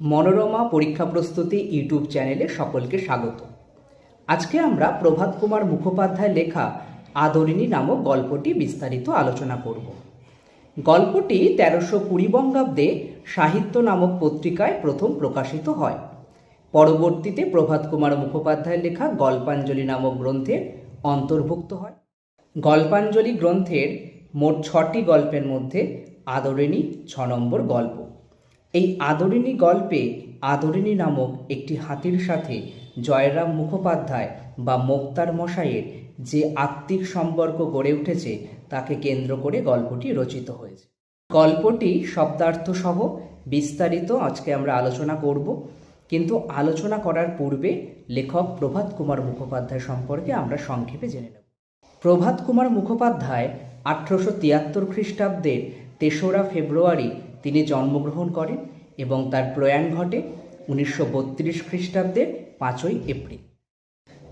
মনোরমা পরীক্ষা প্রস্তুতি ইউটিউব চ্যানেলে সকলকে স্বাগত। আজকে আমরা প্রভাত কুমার মুখোপাধ্যায় লেখা আদরিণী নামক গল্পটি বিস্তারিত আলোচনা করব। গল্পটি 1320 বঙ্গাব্দে সাহিত্য নামক পত্রিকায় প্রথম প্রকাশিত হয়। পরবর্তীতে প্রভাত কুমার মুখোপাধ্যায় লেখা গল্পাঞ্জলি নামক গ্রন্থে অন্তর্ভুক্ত হয়। গল্পাঞ্জলি গ্রন্থের মোট 6টি গল্পের মধ্যে আদরিণী 6 নম্বর গল্প। এই আদরিণী গল্পে আদরিণী নামক একটি হাতির সাথে জয়রাম মুখোপাধ্যায় বা মোক্তার মশাইয়ের যে আত্মিক সম্পর্ক গড়ে উঠেছে তাকে কেন্দ্র করে গল্পটি রচিত হয়েছে। গল্পটি শব্দার্থ সহ বিস্তারিত আজকে আমরা আলোচনা করব, কিন্তু আলোচনা করার পূর্বে লেখক প্রভাত কুমার মুখোপাধ্যায় সম্পর্কে আমরা সংক্ষেপে জেনে নেব। প্রভাত কুমার মুখোপাধ্যায় 1873 খ্রিস্টাব্দের 3রা ফেব্রুয়ারি তিনি জন্মগ্রহণ করেন এবং তার প্রয়াণ ঘটে 1932 খ্রিস্টাব্দের 5ই এপ্রিল।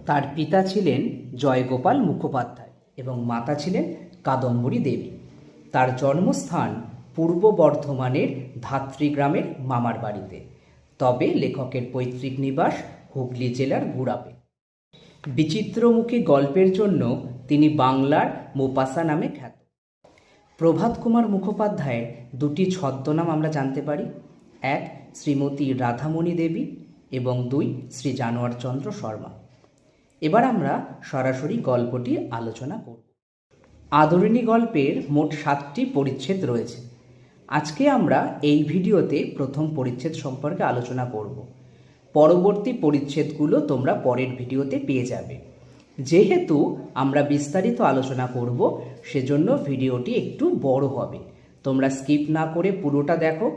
তার পিতা ছিলেন জয়গোপাল মুখোপাধ্যায় এবং মাতা ছিলেন কাদম্বরী দেবী। তার জন্মস্থান পূর্ব বর্ধমানের ধাত্রী গ্রামের মামার বাড়িতে, তবে লেখকের পৈতৃক নিবাস হুগলি জেলার গুড়াপে। বিচিত্রমুখী গল্পের জন্য তিনি বাংলার মোপাসা নামে খ্যাত। প্রভাত কুমার মুখোপাধ্যায়ের 2টি ছদ্মনাম আমরা জানতে পারি, 1 শ্রীমতী রাধামণি দেবী এবং 2 শ্রী জানোয়ার চন্দ্র শর্মা। এবার আমরা সরাসরি গল্পটি আলোচনা করব। আদরিণী গল্পের মোট 7টি পরিচ্ছেদ রয়েছে। আজকে আমরা এই ভিডিওতে প্রথম পরিচ্ছেদ সম্পর্কে আলোচনা করব। পরবর্তী পরিচ্ছেদগুলো তোমরা পরের ভিডিওতে পেয়ে যাবে। যেহেতু আমরা বিস্তারিত আলোচনা করব, সেজন্য ভিডিওটি একটু বড় হবে। তোমরা স্কিপ না করে পুরোটা দেখো।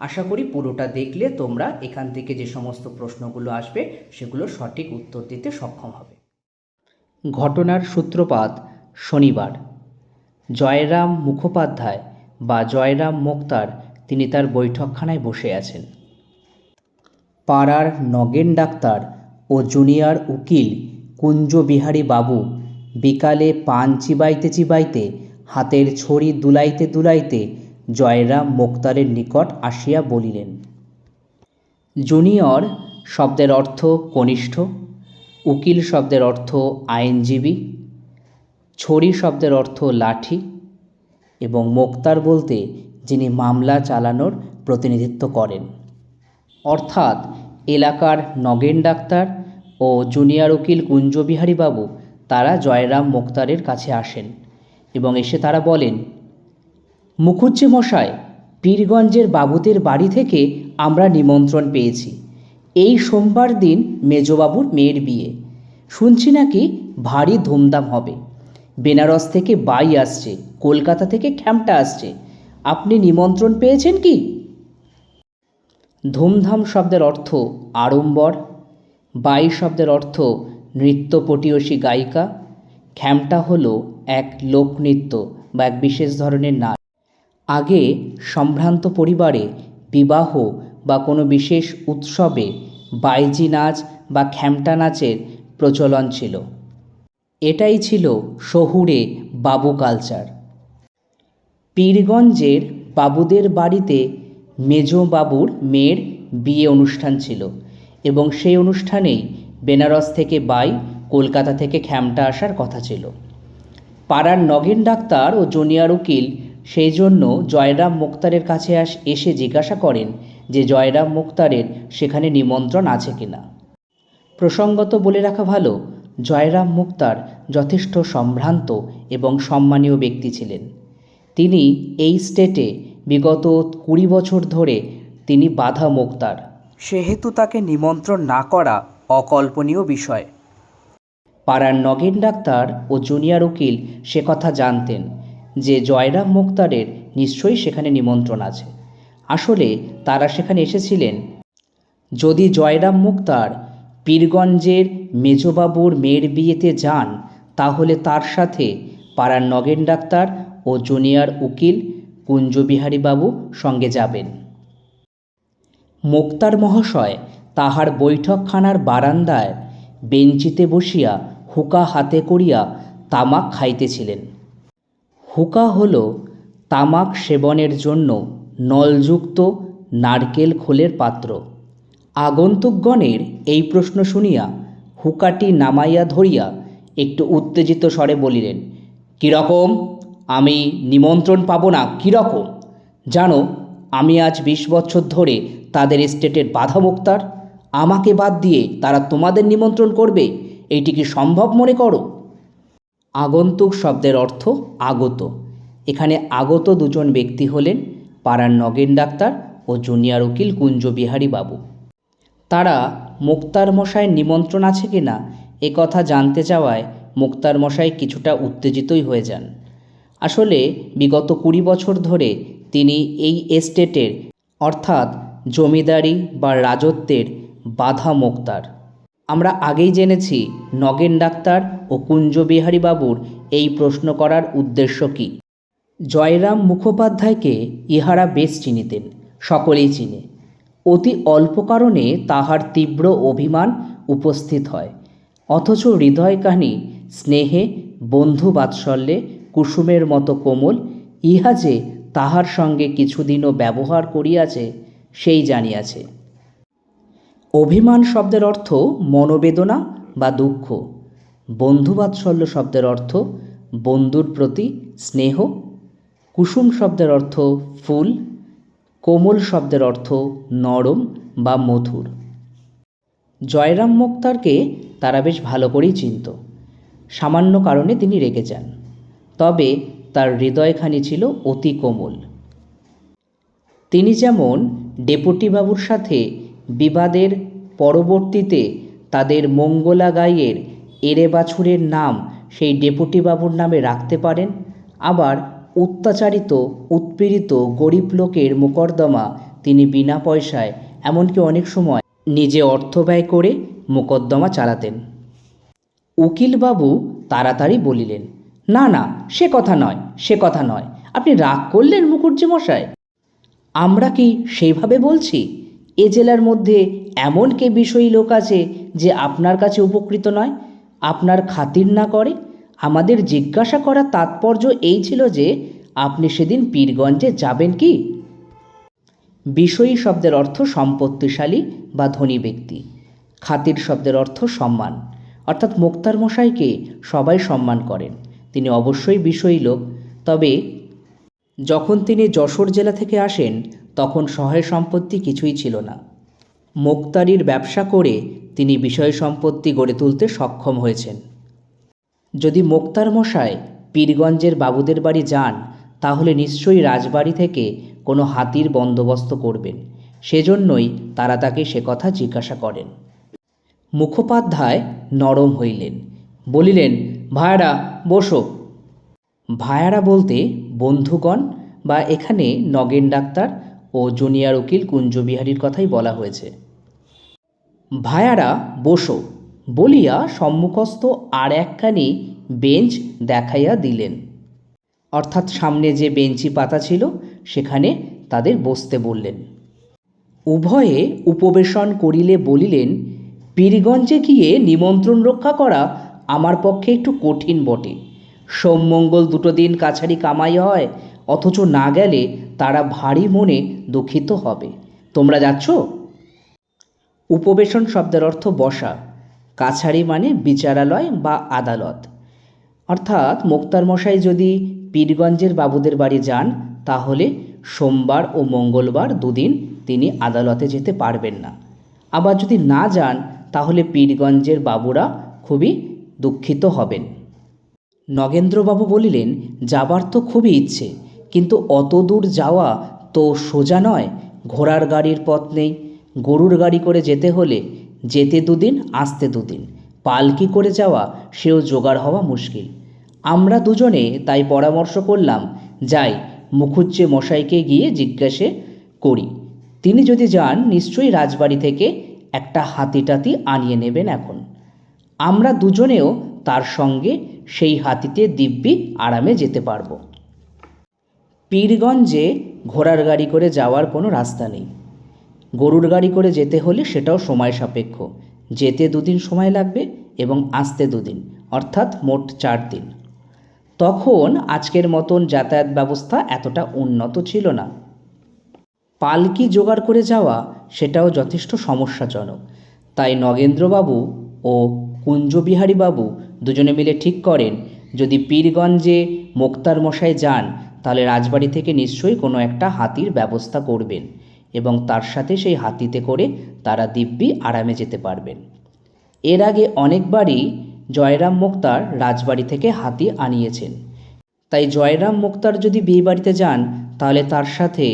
আশা করি পুরোটা দেখলে তোমরা এখান থেকে যে সমস্ত প্রশ্নগুলো আসবে সেগুলো সঠিক উত্তর দিতে সক্ষম হবে। ঘটনার সূত্রপাত শনিবার। জয়রাম মুখোপাধ্যায় বা জয়রাম মোক্তার তিনি তার বৈঠকখানায় বসে আছেন। পাড়ার নগেন ডাক্তার ও জুনিয়র উকিল কুঞ্জবিহারী বাবু বিকালে পান চিবাইতে চিবাইতে হাতের ছড়ি দুলাইতে দুলাইতে জয়রাম মোক্তারের নিকট আসিয়া বলিলেন। জুনিয়র শব্দের অর্থ কনিষ্ঠ, উকিল শব্দের অর্থ আইনজীবী, ছড়ি শব্দের অর্থ লাঠি এবং মোক্তার বলতে যিনি মামলা চালানোর প্রতিনিধিত্ব করেন। অর্থাৎ এলাকার নগেন ডাক্তার ও জুনিয়র উকিল কুঞ্জবিহারী বাবু তারা জয়রাম মোক্তারের কাছে আসেন এবং এসে তারা বলেন, মুখুজ্জে মশাই, পীরগঞ্জের বাবুদের বাড়ি থেকে আমরা নিমন্ত্রণ পেয়েছি। এই সোমবার দিন মেজবাবুর মেয়ের বিয়ে। শুনছি নাকি ভারী ধুমধাম হবে। বেনারস থেকে বাই আসছে, কলকাতা থেকে খ্যামটা আসছে। আপনি নিমন্ত্রণ পেয়েছেন কি? ধুমধাম শব্দের অর্থ আড়ম্বর, বাই শব্দের অর্থ নৃত্যপটীয়সী গায়িকা, খ্যামটা হলো এক লোকনৃত্য বা এক বিশেষ ধরনের নাচ। আগে সম্ভ্রান্ত পরিবারে বিবাহ বা কোনো বিশেষ উৎসবে বাইজি নাচ বা খ্যামটা নাচের প্রচলন ছিল। এটাই ছিল শহুরে বাবু কালচার। পীরগঞ্জের বাবুদের বাড়িতে মেজবাবুর মেয়ের বিয়ে অনুষ্ঠান ছিল এবং সেই অনুষ্ঠানেই বেনারস থেকে বাই, কলকাতা থেকে খ্যামটা আসার কথা ছিল। পাড়ার নগেন ডাক্তার ও জুনিয়র উকিল সেই জন্য জয়রাম মোক্তারের কাছে এসে জিজ্ঞাসা করেন যে জয়রাম মোক্তারের সেখানে নিমন্ত্রণ আছে কিনা। প্রসঙ্গত বলে রাখা ভালো, জয়রাম মোক্তার যথেষ্ট সম্ভ্রান্ত এবং সম্মানীয় ব্যক্তি ছিলেন। তিনি এই স্টেটে বিগত 20 বছর ধরে তিনি বাধা মোক্তার, সেহেতু তাকে নিমন্ত্রণ না করা অকল্পনীয় বিষয়। পাড়ার নগেন ডাক্তার ও জুনিয়র উকিল সে কথা জানতেন যে জয়রাম মোক্তারের নিশ্চয়ই সেখানে নিমন্ত্রণ আছে। আসলে তারা সেখানে এসেছিলেন যদি জয়রাম মোক্তার পীরগঞ্জের মেজবাবুর মেয়ের বিয়েতে যান, তাহলে তার সাথে পাড়ার নগেন ডাক্তার ও জুনিয়র উকিল কুঞ্জবিহারী বাবু সঙ্গে যাবেন। মোক্তার মহাশয় তাহার বৈঠকখানার বারান্দায় বেঞ্চিতে বসিয়া হুকা হাতে করিয়া তামাক খাইতেছিলেন। হুকা হল তামাক সেবনের জন্য নলযুক্ত নারকেল খোলের পাত্র। আগন্তুকগণের এই প্রশ্ন শুনিয়া হুকাটি নামাইয়া ধরিয়া একটু উত্তেজিত স্বরে বলিলেন, কীরকম? আমি নিমন্ত্রণ পাব না কীরকম? জানো, আমি আজ 20 বছর ধরে তাদের এস্টেটের বাধা মোক্তার। আমাকে বাদ দিয়ে তারা তোমাদের নিমন্ত্রণ করবে, এইটি কি সম্ভব মনে করো? আগন্তুক শব্দের অর্থ আগত। এখানে আগত দুজন ব্যক্তি হলেন পাড়ার নগেন ডাক্তার ও জুনিয়র উকিল কুঞ্জবিহারী বাবু। তারা মোক্তার মশাইয়ের নিমন্ত্রণ আছে কিনা এ কথা জানতে চাওয়ায় মোক্তার মশাই কিছুটা উত্তেজিতই হয়ে যান। আসলে বিগত 20 বছর ধরে তিনি এই এস্টেটের অর্থাৎ জমিদারি বা রাজত্বের বাধা মোক্তার। আমরা আগেই জেনেছি নগেন ডাক্তার ও কুঞ্জবিহারী বাবুর এই প্রশ্ন করার উদ্দেশ্য কী। জয়রাম মুখোপাধ্যায়কে ইহারা বেশ চিনিতেন, সকলেই চিনে। অতি অল্প কারণে তাহার তীব্র অভিমান উপস্থিত হয়, অথচ হৃদয়কাহিনী স্নেহে বন্ধু বাৎসল্যে কুসুমের মতো কোমল। ইহা যে তাহার সঙ্গে কিছুদিনও ব্যবহার করিয়াছে সেই জানিয়াছে। অভিমান শব্দের অর্থ মনোবেদনা বা দুঃখ। বন্ধুবাৎসল্য শব্দের অর্থ বন্ধুর প্রতি স্নেহ। কুসুম শব্দের অর্থ ফুল। কোমল শব্দের অর্থ নরম বা মধুর। জয়রাম মোক্তারকে তারা বেশ ভালো করেই চিনত। সামান্য কারণে তিনি রেগে যান, তবে তার হৃদয়খানি ছিল অতি কোমল। তিনি যেমন ডেপুটি বাবুর সাথে বিবাদের পরবর্তীতে তাদের মঙ্গলা গাইয়ের এরে বাছুরের নাম সেই ডেপুটি বাবুর নামে রাখতে পারেন, আবার অত্যাচারিত উৎপীড়িত গরিব লোকের মোকদ্দমা তিনি বিনা পয়সায়, এমনকি অনেক সময় নিজে অর্থ ব্যয় করে মোকদ্দমা চালাতেন। উকিলবাবু তাড়াতাড়ি বলিলেন, না না, সে কথা নয়, সে কথা নয়। আপনি রাগ করলেন মুখুজ্জি মশাই? আমরা কি সেইভাবে বলছি? এ জেলার মধ্যে এমন কে বিষয়ী লোক আছে যে আপনার কাছে উপকৃত নয়, আপনার খাতির না করে? আমাদের জিজ্ঞাসা করার তাৎপর্য এই ছিল যে আপনি সেদিন পীরগঞ্জে যাবেন কি? বিষয়ী শব্দের অর্থ সম্পত্তিশালী বা ধনী ব্যক্তি। খাতির শব্দের অর্থ সম্মান, অর্থাৎ মোক্তার মশাইকে সবাই সম্মান করেন, তিনি অবশ্যই বিষয়ী লোক। তবে যখন তিনি যশোর জেলা থেকে আসেন তখন সহায় সম্পত্তি কিছুই ছিল না। মোক্তারির ব্যবসা করে তিনি বিষয় সম্পত্তি গড়ে তুলতে সক্ষম হয়েছেন। যদি মোক্তার মশাই পীরগঞ্জের বাবুদের বাড়ি যান তাহলে নিশ্চয়ই রাজবাড়ি থেকে কোনো হাতির বন্দোবস্ত করবেন, সেজন্যই তারা তাকে সে কথা জিজ্ঞাসা করেন। মুখোপাধ্যায় নরম হইলেন, বলিলেন, ভায়ারা বসো। ভায়ারা বলতে বন্ধুগণ বা এখানে নগেন ডাক্তার ও জুনিয়র উকিল কুঞ্জবিহারীর কথাই বলা হয়েছে। ভায়ারা বসো বলিয়া সম্মুখস্থ আর একখানি বেঞ্চ দেখাইয়া দিলেন, অর্থাৎ সামনে যে বেঞ্চি পাতা ছিল সেখানে তাদের বসতে বললেন। উভয়ে উপবেশন করিলে বলিলেন, পীরগঞ্জে গিয়ে নিমন্ত্রণ রক্ষা করা আমার পক্ষে একটু কঠিন বটে। সোমমঙ্গল 2 দিন কাছারি কামাই হয়, অথচ না গেলে তারা ভারী মনে দুঃখিত হবে। তোমরা যাচ্ছ? উপবেশন শব্দের অর্থ বসা। কাছারি মানে বিচারালয় বা আদালত। অর্থাৎ মোক্তার মশাই যদি পীরগঞ্জের বাবুদের বাড়ি যান তাহলে সোমবার ও মঙ্গলবার 2 দিন তিনি আদালতে যেতে পারবেন না। আবার যদি না যান তাহলে পীরগঞ্জের বাবুরা খুবই দুঃখিত হবেন। নগেন্দ্রবাবু বলিলেন, যাবার তো খুবই ইচ্ছে, কিন্তু অত দূর যাওয়া তো সোজা নয়। ঘোড়ার গাড়ির পথ নেই। গরুর গাড়ি করে যেতে হলে যেতে 2 দিন, আসতে 2 দিন। পালকি করে যাওয়া সেও জোগাড় হওয়া মুশকিল। আমরা দুজনে তাই পরামর্শ করলাম, যাই মুখুজ্জে মশাইকে গিয়ে জিজ্ঞাসা করি। তিনি যদি যান নিশ্চয়ই রাজবাড়ি থেকে একটা হাতি-টাতি আনিয়ে নেবেন। এখন আমরা দুজনেও তার সঙ্গে সেই হাতিতে দিব্যি আরামে যেতে পারব। পীরগঞ্জে ঘোড়ার গাড়ি করে যাওয়ার কোনো রাস্তা নেই। গরুর গাড়ি করে যেতে হলে সেটাও সময় সাপেক্ষ। যেতে 2 দিন সময় লাগবে এবং আসতে 2 দিন, অর্থাৎ মোট 4 দিন। তখন আজকের মতন যাতায়াত ব্যবস্থা এতটা উন্নত ছিল না। পালকি জোগাড় করে যাওয়া সেটাও যথেষ্ট সমস্যাজনক। তাই নগেন্দ্রবাবু ও কুঞ্জবিহারীবাবু দুজনে মিলে ঠিক করেন, যদি পীরগঞ্জে মোক্তার মশাই যান তাহলে রাজবাড়ি থেকে নিশ্চয়ই কোনো একটা হাতির ব্যবস্থা করবেন এবং তার সাথে সেই হাতিতে করে তারা দিব্যি আরামে যেতে পারবেন। এর আগে অনেকবারই জয়রাম মোক্তার রাজবাড়ি থেকে হাতি আনিয়েছেন। তাই জয়রাম মোক্তার যদি বিয়েবাড়িতে যান তাহলে তার সাথে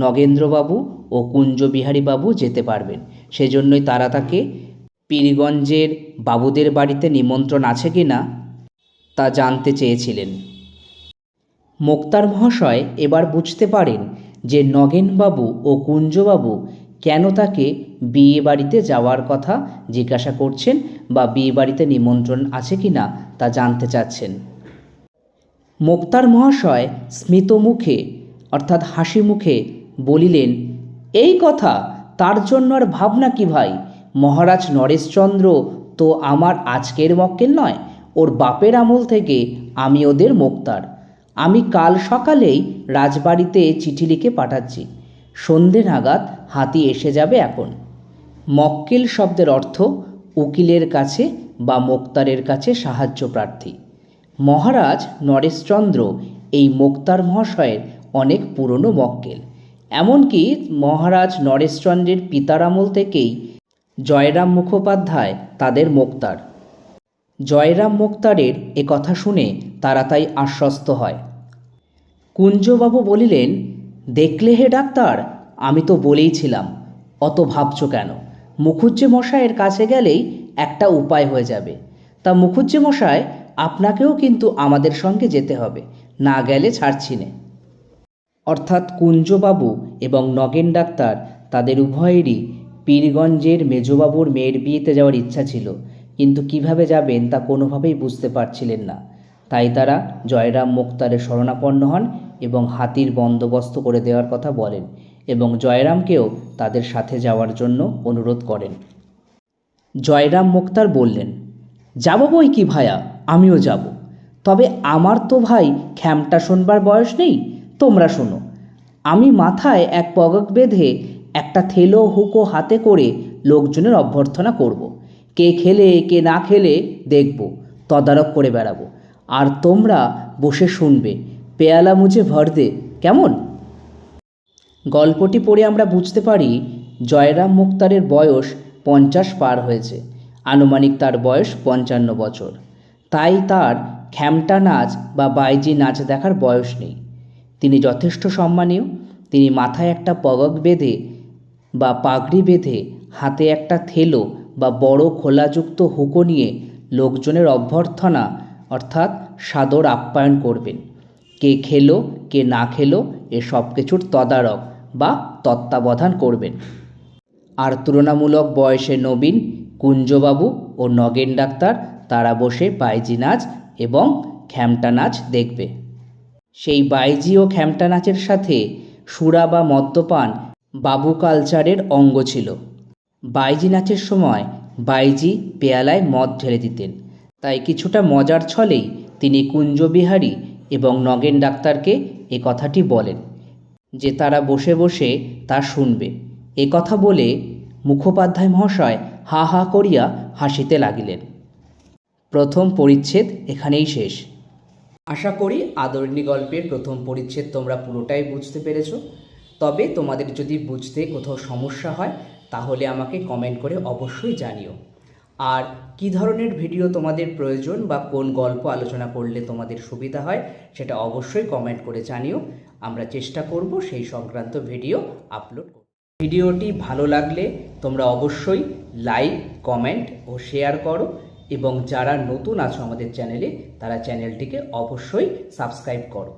নগেন্দ্রবাবু ও কুঞ্জবিহারীবাবু যেতে পারবেন। সেজন্যই তারা তাকে পীরগঞ্জের বাবুদের বাড়িতে নিমন্ত্রণ আছে কি না তা জানতে চেয়েছিলেন। মোক্তার মহাশয় এবার বুঝতে পারেন যে নগেনবাবু ও কুঞ্জবাবু কেন তাকে বিয়ে বাড়িতে যাওয়ার কথা জিজ্ঞাসা করছেন বা বিয়ে বাড়িতে নিমন্ত্রণ আছে কি না তা জানতে চাচ্ছেন। মোক্তার মহাশয় স্মিত মুখে অর্থাৎ হাসি মুখে বলিলেন, এই কথা, তার জন্য আর ভাবনা কি ভাই? মহারাজ নরেশচন্দ্র তো আমার আজকের মক্কেল নয়, ওর বাপের আমল থেকে আমি ওদের মোক্তার। আমি কাল সকালেই রাজবাড়িতে চিঠি লিখে পাঠাচ্ছি, সন্ধে নাগাদ হাতি এসে যাবে। এখন মক্কেল শব্দের অর্থ উকিলের কাছে বা মোক্তারের কাছে সাহায্য প্রার্থী। মহারাজ নরেশচন্দ্র এই মোক্তার মহাশয়ের অনেক পুরনো মক্কেল। এমনকি মহারাজ নরেশচন্দ্রের পিতার আমল থেকেই জয়রাম মুখোপাধ্যায় তাদের মোক্তার। জয়রাম মোক্তারের এ কথা শুনে তারা তাই আশ্বস্ত হয়। কুঞ্জবাবু বলিলেন, দেখলে হে ডাক্তার, আমি তো বলেইছিলাম, অত ভাবছ কেন? মুখুজ্জে মশাইয়ের কাছে গেলেই একটা উপায় হয়ে যাবে। তা মুখুজ্জে মশাই, আপনাকেও কিন্তু আমাদের সঙ্গে যেতে হবে, না গেলে ছাড়ছি নে। অর্থাৎ কুঞ্জবাবু এবং নগেন ডাক্তার তাদের উভয়েরই পীরগঞ্জের মেজবাবুর মেয়ের বিয়েতে যাওয়ার ইচ্ছা ছিল, কিন্তু কিভাবে যাবেন তা কোনোভাবেই বুঝতে পারছিলেন না। তাই তারা জয়রাম মোক্তারের শরণাপন্ন হন এবং হাতির বন্দোবস্ত করে দেওয়ার কথা বলেন এবং জয়রামকেও তাদের সাথে যাওয়ার জন্য অনুরোধ করেন। জয়রাম মোক্তার বললেন, যাব বই কি ভায়া, আমিও যাব, তবে আমার তো ভাই খ্যামটা শোনবার বয়স নেই। তোমরা শোনো, আমি মাথায় এক পগক বেঁধে একটা থেলো হুকো হাতে করে লোকজনের অভ্যর্থনা করব। কে খেলে কে না খেলে দেখব, তদারক করে বেড়াবো, আর তোমরা বসে শুনবে, পেয়ালা মুঝে ভর দে, কেমন? গল্পটি পড়ে আমরা বুঝতে পারি জয়রাম মোক্তারের বয়স 50 পার হয়েছে, আনুমানিক তার বয়স 55 বছর। তাই তার খ্যামটা নাচ বা বাইজি নাচ দেখার বয়স নেই। তিনি যথেষ্ট সম্মানীয়। তিনি মাথায় একটা পগক বেঁধে বা পাগড়ি বেঁধে হাতে একটা থেলো বা বড় খোলাযুক্ত হুকো নিয়ে লোকজনের অভ্যর্থনা অর্থাৎ সাদর আপ্যায়ন করবেন। কে খেলো কে না খেলো এ সব কিছুর তদারক বা তত্ত্বাবধান করবেন। আর তুলনামূলক বয়সে নবীন কুঞ্জবাবু ও নগেন ডাক্তার তারা বসে বাইজি নাচ এবং খ্যামটা নাচ দেখবে। সেই বাইজি ও খ্যামটা নাচের সাথে সুরা বা মদ্যপান বাবু কালচারের অঙ্গ ছিল। বাইজি নাচের সময় বাইজি পেয়ালায় মদ ঢেলে দিতেন। তাই কিছুটা মজার ছলেই তিনি কুঞ্জবিহারী এবং নগেন ডাক্তারকে এ কথাটি বলেন যে তারা বসে বসে তা শুনবে। এ কথা বলে মুখোপাধ্যায় মহাশয় হা হা করিয়া হাসিতে লাগিলেন। প্রথম পরিচ্ছেদ এখানেই শেষ। আশা করি আদরিণী গল্পের প্রথম পরিচ্ছেদ তোমরা পুরোটাই বুঝতে পেরেছ। তবে তোমাদের যদি বুঝতে কোথাও সমস্যা হয় তাহলে আমাকে কমেন্ট করে অবশ্যই জানিও। আর কী ধরনের ভিডিও তোমাদের প্রয়োজন বা কোন গল্প আলোচনা করলে তোমাদের সুবিধা হয় সেটা অবশ্যই কমেন্ট করে জানিও। আমরা চেষ্টা করব সেই সংক্রান্ত ভিডিও আপলোড করতে। ভিডিওটি ভালো লাগলে তোমরা অবশ্যই লাইক, কমেন্ট ও শেয়ার করো এবং যারা নতুন আছো আমাদের চ্যানেলে তারা চ্যানেলটিকে অবশ্যই সাবস্ক্রাইব করো।